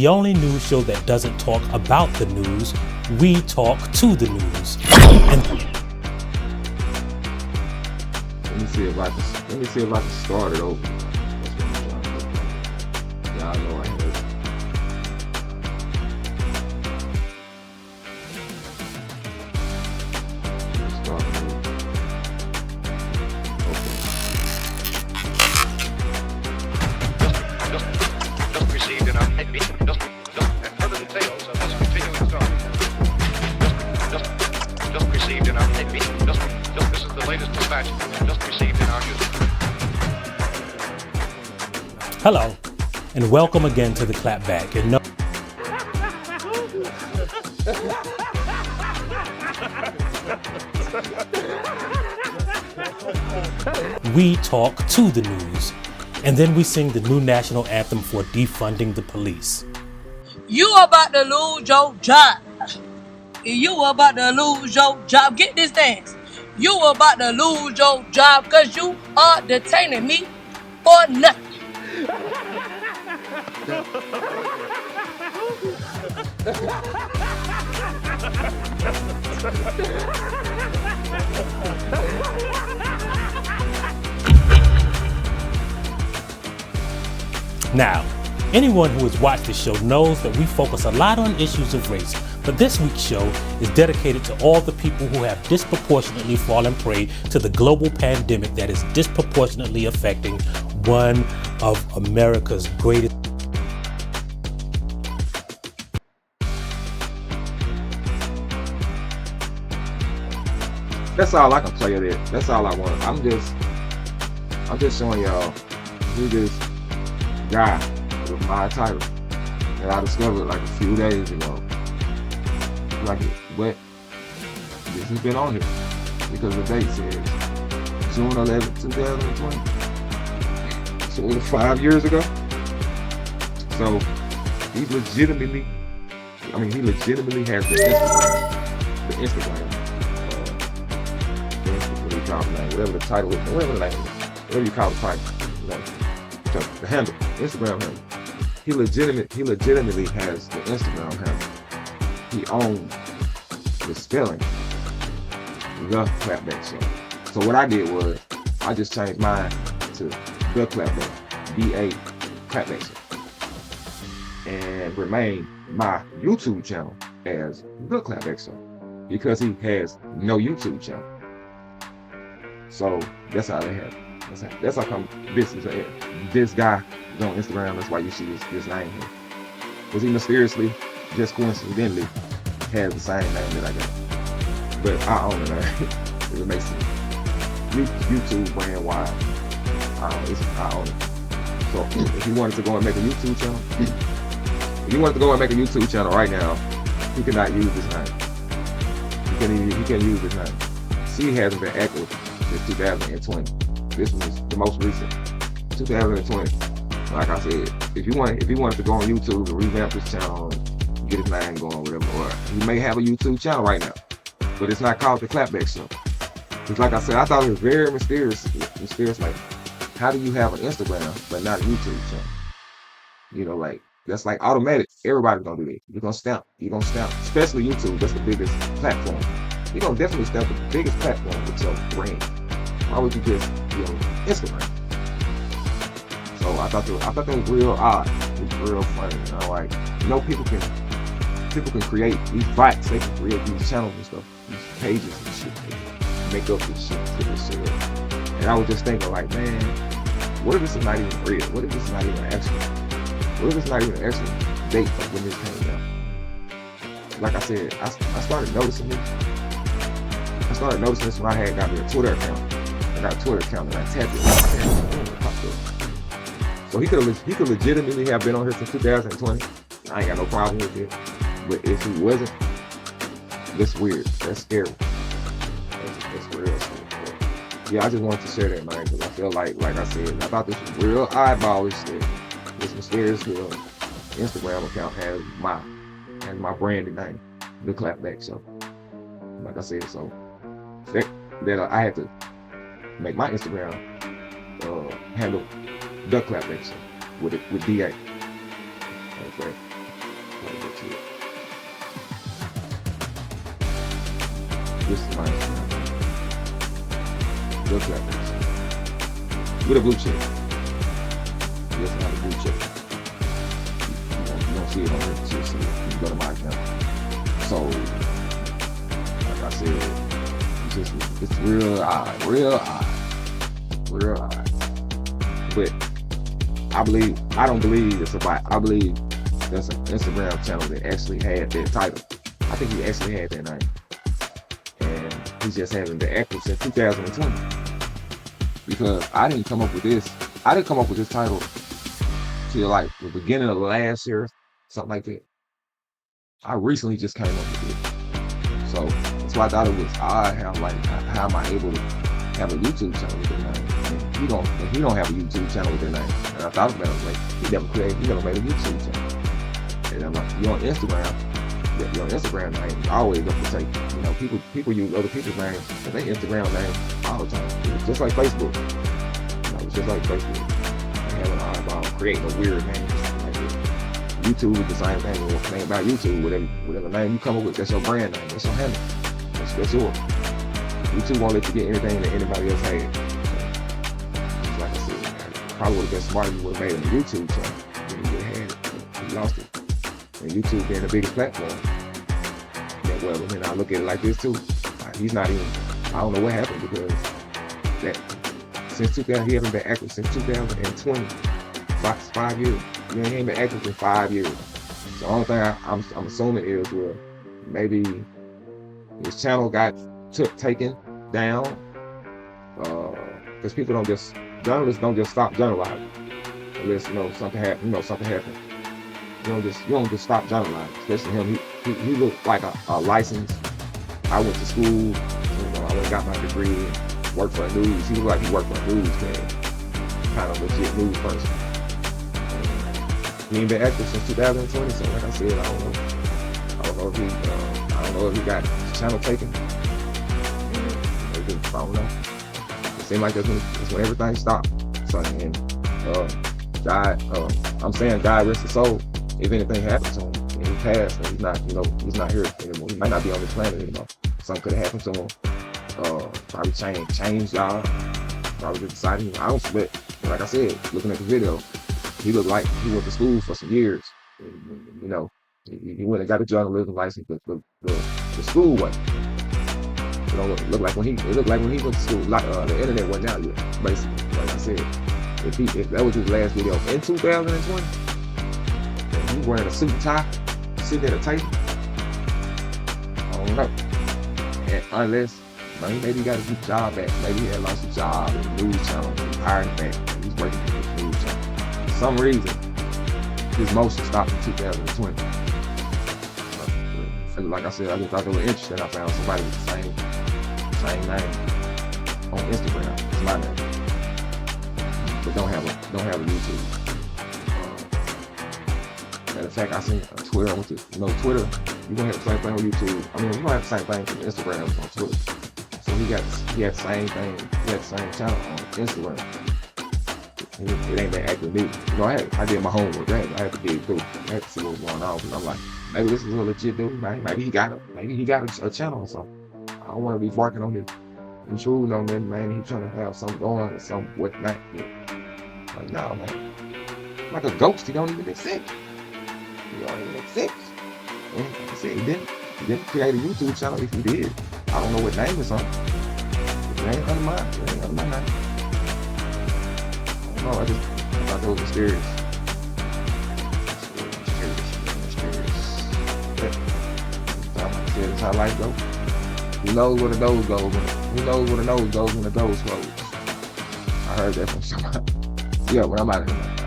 the only news show that doesn't talk about the news. We talk to the news. Let me see if I can start it over. Yeah, I know I have it. Start it over. Just received in our and further details of this continuing story. Just received in our this is the latest dispatch just received in our news. Hello, and welcome again to the Clapback. And we talk to the news, and then we sing the new national anthem for defunding the police. You about to lose your job. You about to lose your job. Get this dance. You about to lose your job because you are detaining me for nothing. Now, anyone who has watched the show knows that we focus a lot on issues of race, but this week's show is dedicated to all the people who have disproportionately fallen prey to the global pandemic that is disproportionately affecting one of America's greatest. That's all I can play of it. That's all I want. I'm just showing y'all who this guy with my title that I discovered like a few days ago. Like it, but this has been on here because the date says June 11th, 2020. So it was 5 years ago. So he legitimately has the Instagram. What do you call the name? Whatever the title is, whatever you call the title, the handle, Instagram handle. He legitimately has the Instagram handle. He owns the spelling, the Clapback Show. So what I did was I just changed mine to the Clapback, D-A Clapback Show, and remained my YouTube channel as the Clapback Show because he has no YouTube channel. So that's how they have. That's how come this guy is on Instagram. That's why you see this name here. Because he mysteriously, just coincidentally, has the same name that I got. But I own it, man. It makes sense. YouTube brand wide. I own it. So if he wanted to go and make a YouTube channel, right now, he cannot use this name. He can't use this name. She hasn't been active since 2020. This was the most recent, 2020. Like I said, if he wanted to go on YouTube and revamp his channel and get his name going, whatever, or he may have a YouTube channel right now, but it's not called the Clapback Show. Because like I said, I thought it was very mysterious. Like, how do you have an Instagram but not a YouTube channel? You know, like that's like automatic. Everybody's gonna do that. You're gonna stamp, especially YouTube. That's the biggest platform. You're gonna definitely stamp the biggest platform with your brand. Why would you just, Instagram? So I thought that was real odd. It was real funny. Like, people can create these bots. They can create these channels and stuff, these pages and shit. They can make up this shit, put this shit up. And I was just thinking, like, man, what if this is not even real? What if this is not even actual? What if it's not even an actual date of when this came out? Like I said, I started noticing this. I started noticing this when I had got me a Twitter account. I got a Twitter account and I tapped it. Popped up. So he could legitimately have been on here since 2020. I ain't got no problem with it. But if he wasn't, that's weird. That's scary. That's real scary. Yeah, I just wanted to share that, man, because I feel like I said, I thought this was real eyeballish that this mysterious Instagram account has my branded name, the Clapback Show. Like I said, so that I had to make my Instagram handle the Clapback Show with DA. Okay. Go to it. This is my Instagram. Look at this. With a blue check. Yes, I have a blue check. You don't see it on here, but you'll see it. You go to my account. So, like I said, it's real odd. But I don't believe it's about, I believe there's an Instagram channel that actually had that title. I think he actually had that name. And he's just having the active since 2020. Because I didn't come up with this title till like the beginning of last year, something like that. I recently just came up with it. So that's why I thought it was odd how am I able to have a YouTube channel with that name? And he don't have a YouTube channel with that name. And I thought about it, like he never made a YouTube channel. And I'm like, you're on Instagram. Your Instagram name is always up to take. You know, people use other people's names and their Instagram name all the time. It's just like Facebook. You know, it's just like Facebook. They have an odd about creating a weird name. YouTube is the same thing. The thing about YouTube, whatever name you come up with, that's your brand name. That's your handle. That's yours. YouTube won't let you get anything that anybody else had. So, like I said, probably would have been smarter if you would have made a YouTube channel. You would have had it. You lost it. And YouTube being the biggest platform. Yeah, well, I mean, I look at it like this too. He's not even, I don't know what happened because since 2000, he hasn't been active since 2020. 5 years. He ain't been active in 5 years. So the only thing I'm assuming is, well, maybe his channel got taken down because journalists don't just stop journalizing unless something happened. You don't just stop journalizing. Especially him, he looked like a licensed. I went to school. I went and got my degree. Worked for a news. He looked like he worked for a newsman. Kind of legit news person. He ain't been active since 2020, so like I said, I don't know if he got his channel taken. Maybe, I don't know. It seemed like that's when everything stopped. So, and I'm saying God rest his soul. If anything happened to him and he passed and he's not here anymore, he might not be on this planet anymore. Something could have happened to him. Probably change y'all. Probably just decided. I don't split. Like I said, looking at the video. He looked like he went to school for some years. He went and got a journalism license, but the school wasn't. It looked like when he went to school, like the internet wasn't out yet, basically. Like I said, if that was his last video in 2020, and he wearing a suit and tie, sitting at a table, I don't know. And unless maybe he got a good job back, maybe he had lost a job in the news channel, and he hired him back, and he's working for the news channel. For some reason, his motion stopped in 2020. Like I said, I just thought they were interesting. I found somebody with the same name on Instagram. It's my name, but don't have a YouTube. Matter of fact, I seen Twitter. I went to Twitter. You gonna have the same thing on YouTube. I mean, you gonna have the same thing on Instagram on Twitter. So he had the same thing. He had the same channel on Instagram. It ain't that active neither. I did my homework. I had to dig through. I had to see what was going on. Because I'm like, maybe this is a legit dude. Maybe he got a channel or something. I don't want to be barking on him, intruding on him, man. He's trying to have something going or something whatnot. Like, no, man. Like a ghost, he don't even exist. He don't even exist. And like I said, he didn't create a YouTube channel. If he did, I don't know what name it's on. It ain't under my name. No, I thought that was mysterious. Mysterious. Yeah. Like I said, that's how life goes. Who knows where the nose goes when the nose goes when the door's closed? I heard that from somebody. Yeah, when I'm out of here.